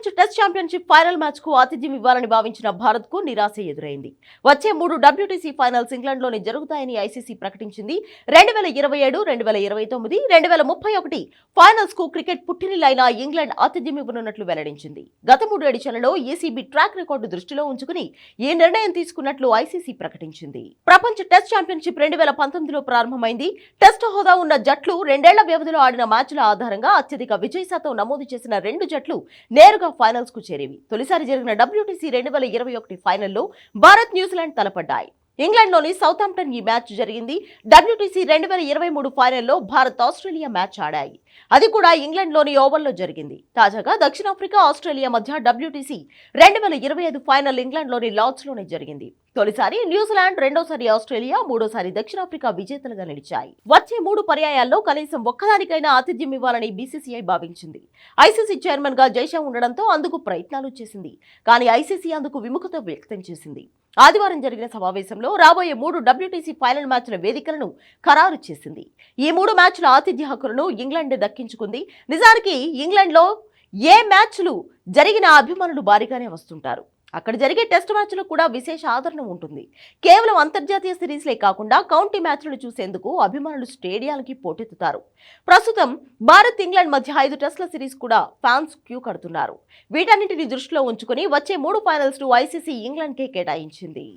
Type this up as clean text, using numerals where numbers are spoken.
ప్రపంచ test championship final match కు ఆతిథ్యం ఇవ్వాలని భావించిన భారత్ కు నిరాశ ఎదురైంది. వచ్చే 3 WTC ఫైనల్స్ ఇంగ్లాండ్ లోనే జరుగుతాయని ఐసీసీ ప్రకటించింది. 2027, 2029, 2031 ఫైనల్స్ కు క్రికెట్ పుట్టినిల్లైన ఇంగ్లాండ్ ఆతిథ్యం ఇవ్వనున్నట్లు వెల్లడించింది. గత 3 ఎడిషన్లలో ఈసీబీ ట్రాక్ రికార్డు దృష్టిలో ఉంచుకుని ఈ నిర్ణయం తీసుకున్నట్లు ఐసీసీ ప్రకటించింది. ప్రపంచ టెస్ట్ ఛాంపియన్షిప్ 2019లో ప్రారంభమైంది. టెస్ట్ హోదా ఉన్న జట్లు 2 ఏళ్ల వ్యవధిలో ఆడిన మ్యాచ్ల ఆధారంగా అత్యధిక విజయ శాతం నమోదు చేసిన 2 జట్లు నేరుగా ఫైనల్స్ కు చేరేవి. తొలిసారి జరిగిన WTC 2021 ఫైనల్లో భారత్, న్యూజిలాండ్ తలపడ్డాయి. ఇంగ్లాండ్ లోని సౌతాంప్టన్ ఈ మ్యాచ్ జరిగింది. WTC 2023 ఫైనల్లో భారత్, ఆస్ట్రేలియా మ్యాచ్ ఆడాయి. అది కూడా ఇంగ్లాండ్ లోని ఓవల్లో జరిగింది. తాజాగా దక్షిణాఫ్రికా, ఆస్ట్రేలియా మధ్య WTC 2025 ఫైనల్ ఇంగ్లాండ్ లోని లార్డ్స్ లోనే జరిగింది. తొలిసారి న్యూజిలాండ్, రెండోసారి ఆస్ట్రేలియా, మూడోసారి దక్షిణాఫ్రికా విజేతలుగా నిలిచాయి. వచ్చే 3 పర్యాయాల్లో కనీసం ఒక్కదానికైనా ఆతిథ్యం ఇవ్వాలని బీసీసీఐ భావించింది. ఐసీసీ చైర్మన్ గా జైషా ఉండడంతో అందుకు ప్రయత్నాలు చేసింది. కానీ ఐసీసీ అందుకు విముఖత వ్యక్తం చేసింది. ఆదివారం జరిగిన సమావేశంలో రాబోయే 3 WTC ఫైనల్ మ్యాచ్ల వేదికలను ఖరారు చేసింది. ఈ 3 మ్యాచ్ల ఆతిథ్య హక్కులను ఇంగ్లాండ్ దక్కించుకుంది. నిజానికి ఇంగ్లాండ్లో ఏ మ్యాచ్లు జరిగిన అభిమానులు భారీగానే వస్తుంటారు. అక్కడ జరిగే టెస్ట్ మ్యాచ్లకు కూడా విశేష ఆదరణ ఉంటుంది. కేవలం అంతర్జాతీయ సిరీస్లే కాకుండా కౌంటీ మ్యాచ్లను చూసేందుకు అభిమానులు స్టేడియాలకి పోటెత్తుతారు. ప్రస్తుతం భారత్, ఇంగ్లాండ్ మధ్య 5 టెస్టుల సిరీస్ కూడా ఫ్యాన్స్ క్యూ కడుతున్నారు. వీటన్నింటిని దృష్టిలో ఉంచుకుని వచ్చే 3 ఫైనల్స్ ను ఐసీసీ ఇంగ్లాండ్కే కేటాయించింది.